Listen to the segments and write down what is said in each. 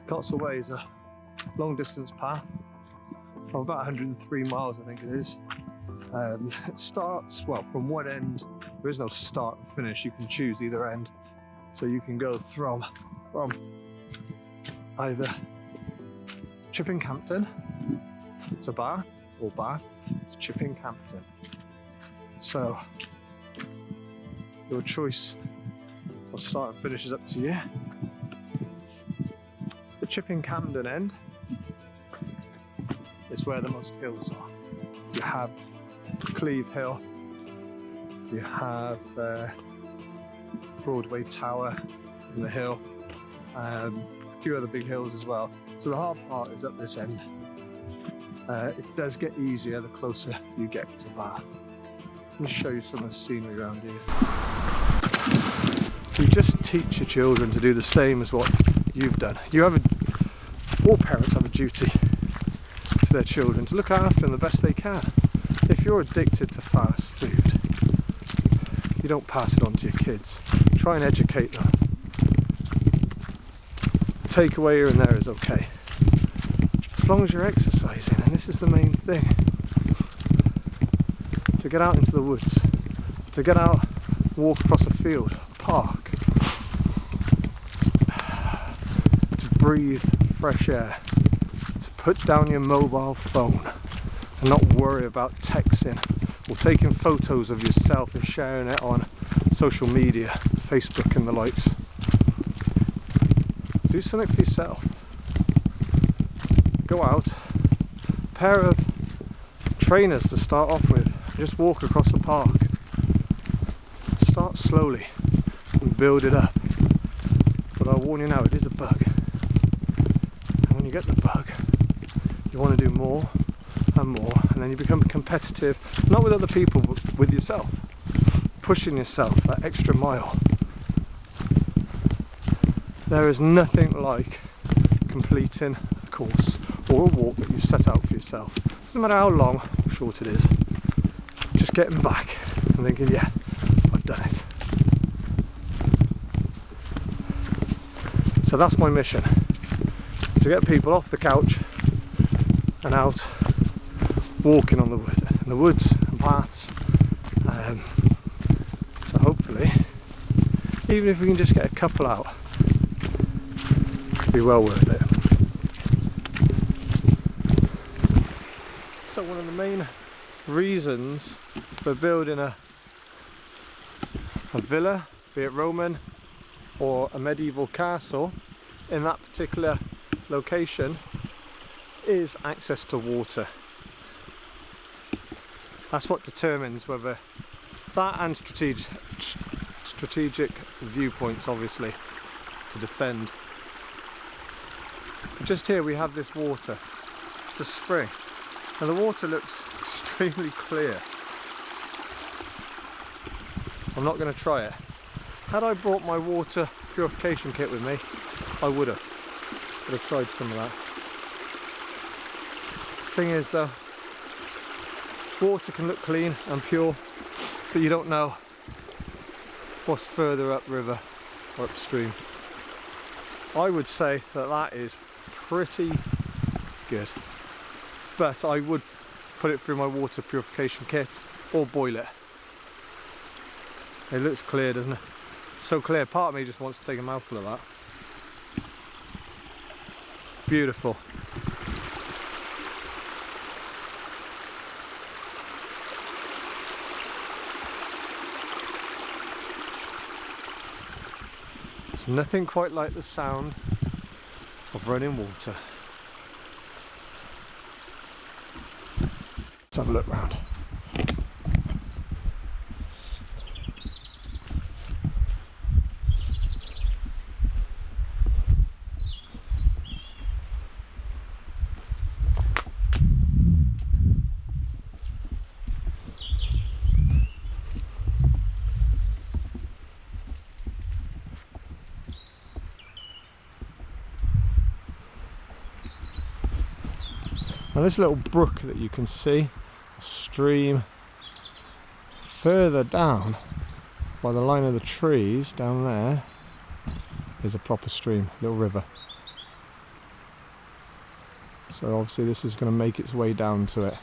Cotswold Way is a long distance path of about 103 miles, I think it is. It starts, well, from one end. There is no start and finish, you can choose either end. So you can go from either Chippinghampton to Bath, or Bath to Chippinghampton. So your choice of start and finish is up to you. The Chippinghampton end is where the most hills are. You have Cleve Hill, you have Broadway Tower in the hill, a few other big hills as well. So the hard part is up this end. It does get easier the closer you get to Bath. Let me show you some of the scenery around here. You just teach your children to do the same as what you've done. All parents have a duty to their children to look after them the best they can. If you're addicted to fast food, you don't pass it on to your kids. Try and educate them. Takeaway here and there is okay, as long as you're exercising, and this is the main thing. To get out into the woods, to get out, walk across a field, a park, to breathe fresh air, to put down your mobile phone and not worry about texting or taking photos of yourself and sharing it on social media, Facebook and the likes. Do something for yourself. Go out, a pair of trainers to start off with, just walk across the park. Start slowly and build it up. But I'll warn you now, it is a bug. And when you get the bug, you want to do more and more, and then you become competitive, not with other people, but with yourself. Pushing yourself that extra mile. There is nothing like completing a course or a walk that you've set out for yourself. Doesn't matter how long or short it is. Just getting back and thinking, yeah, I've done it. So that's my mission, to get people off the couch and out walking on in the woods and paths. So hopefully, even if we can just get a couple out, it'll be well worth it. So one of the main reasons for building a villa, be it Roman or a medieval castle, in that particular location is access to water. That's what determines whether that, and strategic viewpoints, obviously, to defend. But just here we have this water. It's a spring, and the water looks extremely clear. I'm not going to try it. Had I brought my water purification kit with me, I would have tried some of that. Thing is though, water can look clean and pure, but you don't know what's further upriver or upstream. I would say that is pretty good, but I would put it through my water purification kit or boil it. It looks clear, doesn't it? So clear, part of me just wants to take a mouthful of that. Beautiful. It's nothing quite like the sound of running water. Let's have a look round. Now this little brook that you can see, a stream further down by the line of the trees down there, is a proper stream, little river. So obviously this is going to make its way down to it.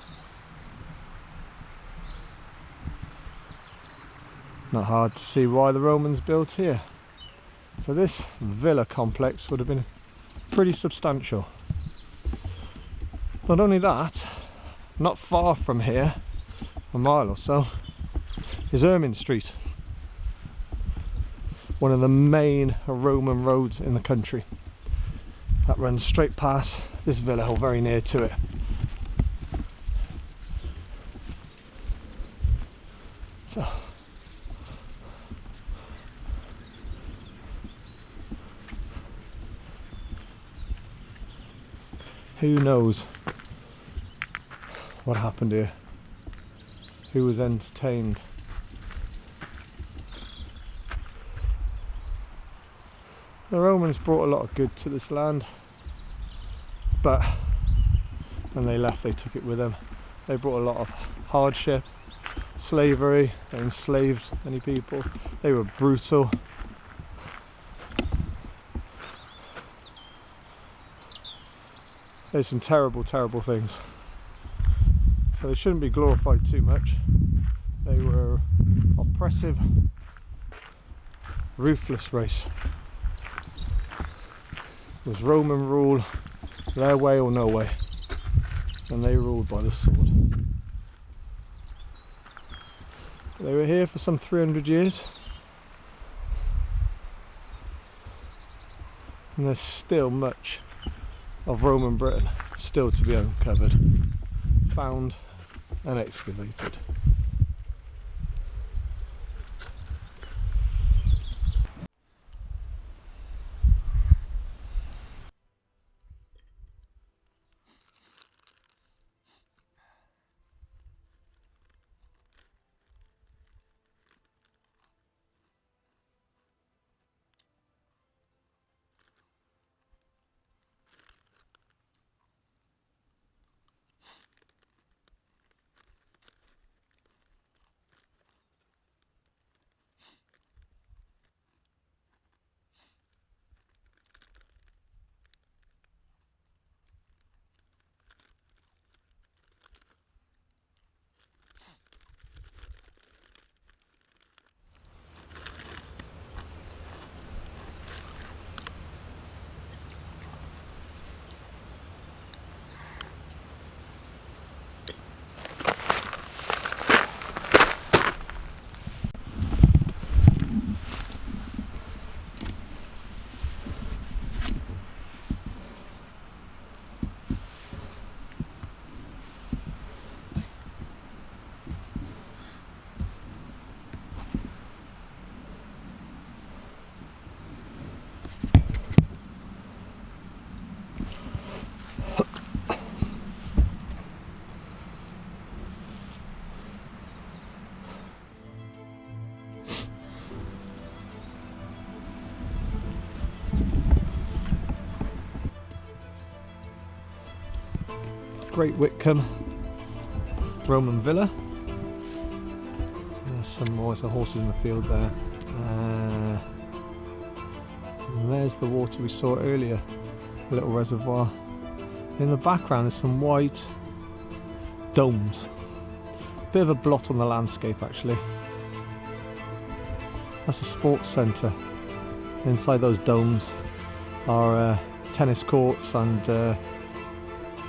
Not hard to see why the Romans built here. So this villa complex would have been pretty substantial. Not only that, not far from here, a mile or so, is Ermine Street, one of the main Roman roads in the country. That runs straight past this villa, or very near to it. So who knows what happened here? Who was entertained? The Romans brought a lot of good to this land, but when they left they took it with them. They brought a lot of hardship, slavery, they enslaved many people, they were brutal. There's some terrible, terrible things. So they shouldn't be glorified too much. They were oppressive, ruthless race. It was Roman rule, their way or no way, and they ruled by the sword. They were here for some 300 years, and there's still much of Roman Britain still to be uncovered, found and excavated. Great Witcombe Roman Villa. There's some more, some horses in the field there. And there's the water we saw earlier, a little reservoir. In the background there's some white domes. Bit of a blot on the landscape actually. That's a sports centre. Inside those domes are tennis courts and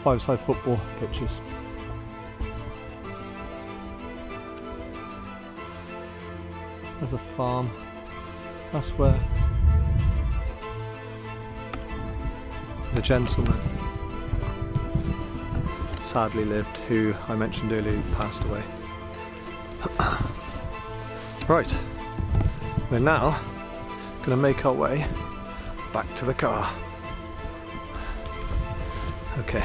five-side football pitches. There's a farm. That's where the gentleman sadly lived, who I mentioned earlier, who passed away. Right, we're now going to make our way back to the car. Okay.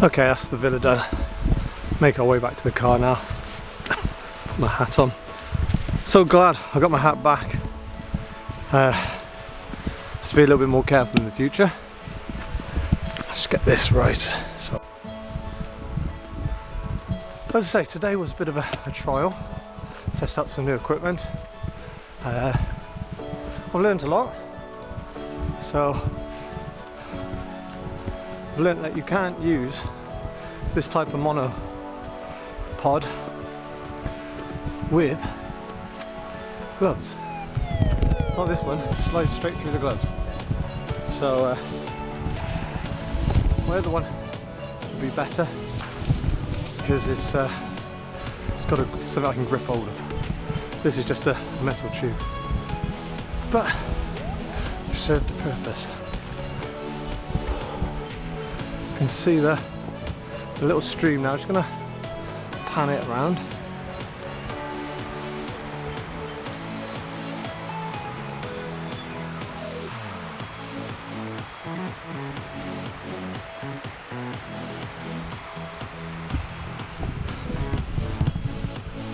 Okay, that's the villa done. Make our way back to the car now. Put my hat on. So glad I got my hat back. Have to be a little bit more careful in the future. Let's get this right. So, as I say, today was a bit of a trial. Test out some new equipment. I've learned a lot. So I've learned that you can't use this type of monopod with gloves. Not this one, it slides straight through the gloves. So my other one would be better because it's got something I can grip hold of. This is just a metal tube, but it served a purpose. You can see the little stream now. I'm just gonna pan it around.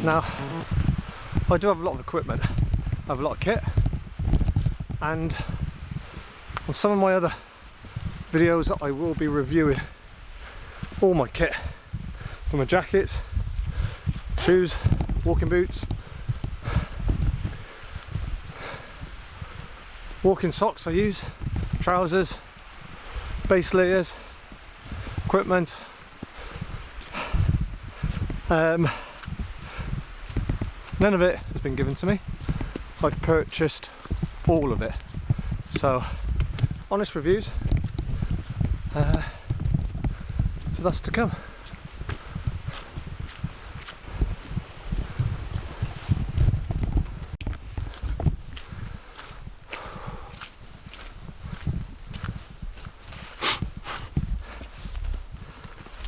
Now, I do have a lot of equipment, I have a lot of kit, and on some of my other videos I will be reviewing all my kit, from my jackets, shoes, walking boots, walking socks I use, trousers, base layers, equipment. None of it has been given to me. I've purchased all of it. So, honest reviews. So that's to come.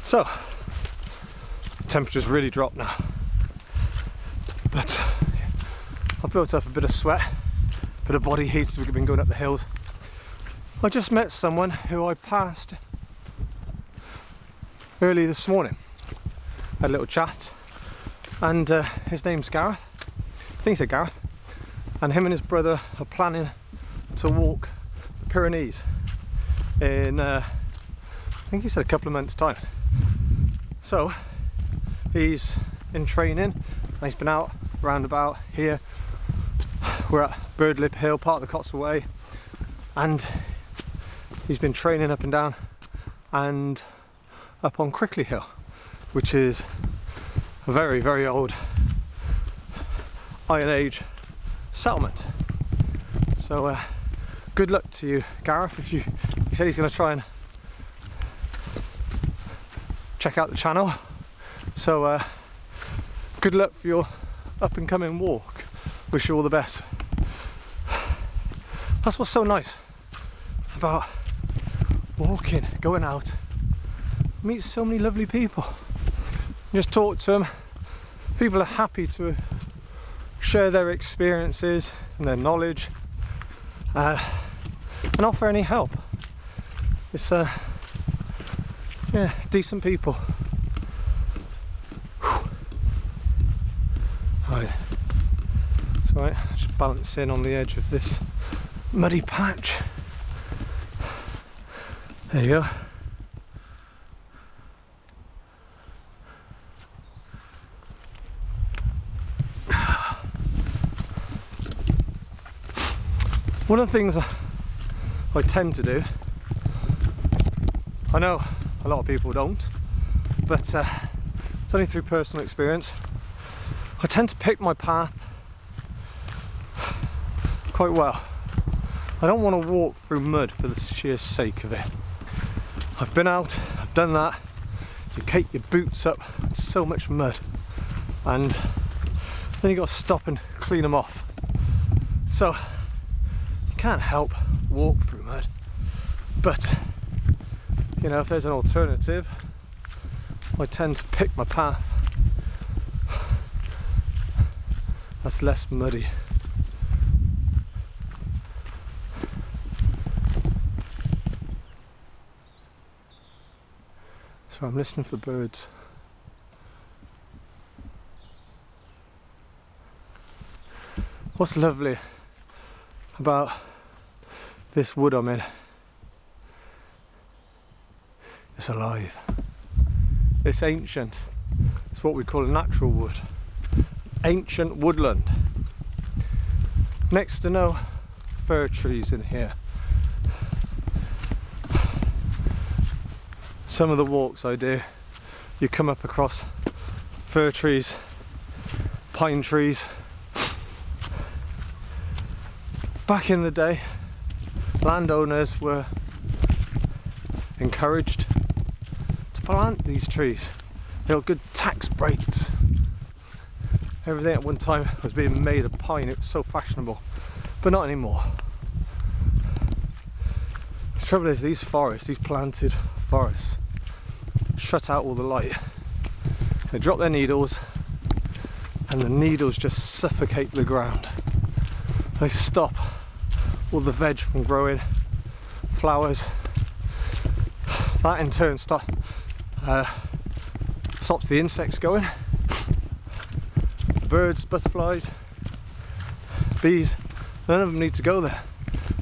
So, temperature's really dropped now. But I've built up a bit of sweat, a bit of body heat as we've been going up the hills. I just met someone who I passed early this morning. Had a little chat, and his name's Gareth. I think he said Gareth. And him and his brother are planning to walk the Pyrenees in, I think he said a couple of months' time. So he's in training, and he's been out round about here. We're at Birdlip Hill, part of the Cotswold Way, and he's been training up and down and up on Crickley Hill, which is a very, very old Iron Age settlement. So good luck to you, Gareth. He said he's going to try and check out the channel. So good luck for your up and coming walk. Wish you all the best. That's what's so nice about walking, going out. Meet so many lovely people. Just talk to them. People are happy to share their experiences and their knowledge, and offer any help. It's yeah, decent people. Right. It's alright, just balancing on the edge of this muddy patch. There you go. One of the things I tend to do, I know a lot of people don't, but it's only through personal experience. I tend to pick my path quite well. I don't want to walk through mud for the sheer sake of it. I've been out, I've done that. You cake your boots up in so much mud, and then you got to stop and clean them off. So you can't help walk through mud, but you know, if there's an alternative, I tend to pick my path that's less muddy. So I'm listening for birds. What's lovely about this wood I'm in? It's alive. It's ancient. It's what we call a natural wood. Ancient woodland. Next to no fir trees in here. Some of the walks I do, you come up across fir trees, pine trees. Back in the day, landowners were encouraged to plant these trees. They got good tax breaks. Everything at one time was being made of pine. It was so fashionable, but not anymore. The trouble is, these forests, these planted forests, shut out all the light. They drop their needles, and the needles just suffocate the ground. They stop all the veg from growing, flowers. That in turn stops the insects going. Birds, butterflies, bees, none of them need to go there.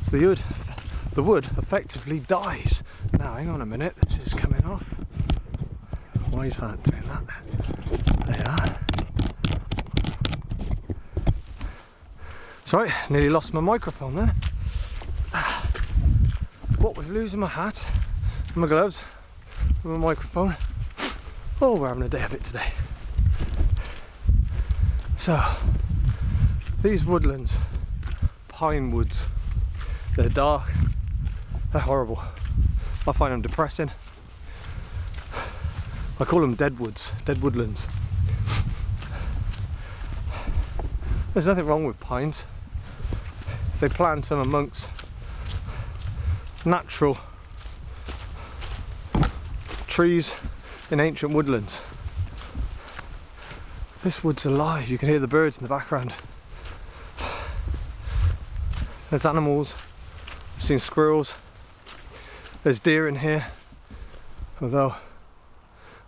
So the wood effectively dies. Now hang on a minute, this is coming off. Why is that doing that then? There you are. Sorry, nearly lost my microphone then. What with losing my hat, and my gloves, and my microphone. Oh, we're having a day of it today. So, these woodlands, pine woods, they're dark, they're horrible. I find them depressing. I call them dead woods, dead woodlands. There's nothing wrong with pines. If they plant them amongst natural trees in ancient woodlands. This wood's alive, you can hear the birds in the background. There's animals, I've seen squirrels, there's deer in here, although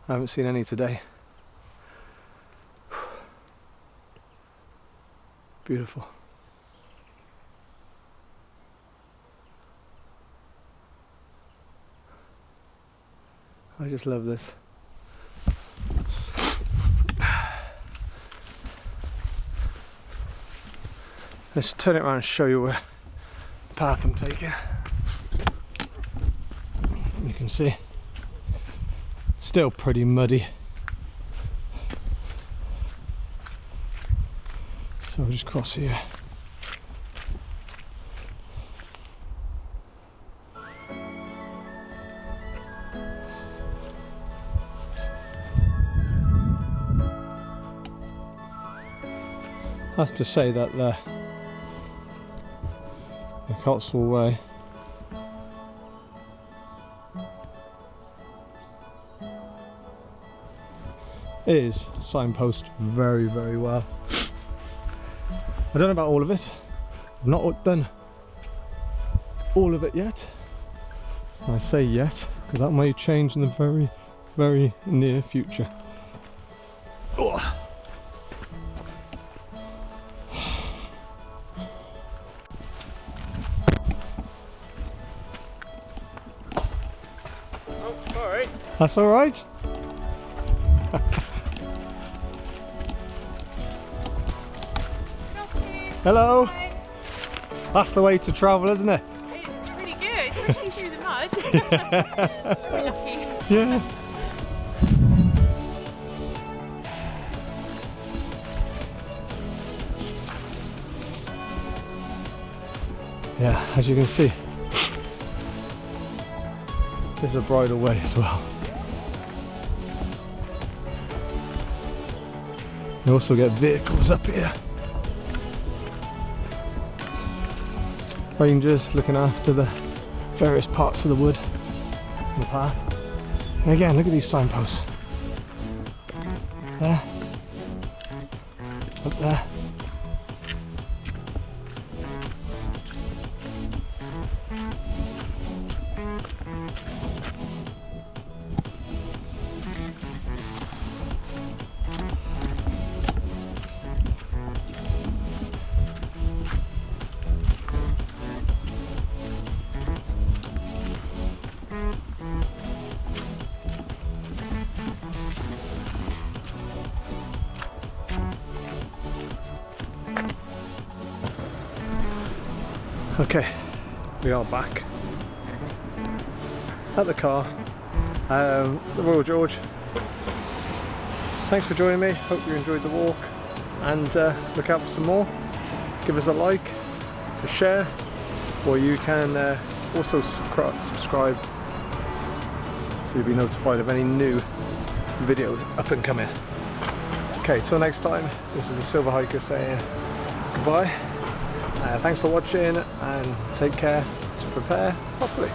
I haven't seen any today. Beautiful. I just love this. Let's turn it around and show you where the path I'm taking. You can see, still pretty muddy. So we'll just cross here. I have to say that the Cotswold Way is signposted very, very well. I don't know about all of it. I've not done all of it yet. And I say yet because that may change in the very, very near future. Oh. That's all right. Hello. Hi. That's the way to travel, isn't it? It's pretty good, especially through the mud. We're lucky. Yeah. Yeah, as you can see, there's a bridle way as well. You also get vehicles up here. Rangers looking after the various parts of the wood and the path. And again, look at these signposts. There. Up there. Okay, we are back at the car, the Royal George. Thanks for joining me, hope you enjoyed the walk, and look out for some more. Give us a like, a share, or you can also subscribe so you'll be notified of any new videos up and coming. Okay, till next time, this is the Silver Hiker saying goodbye. Thanks for watching and take care to prepare properly.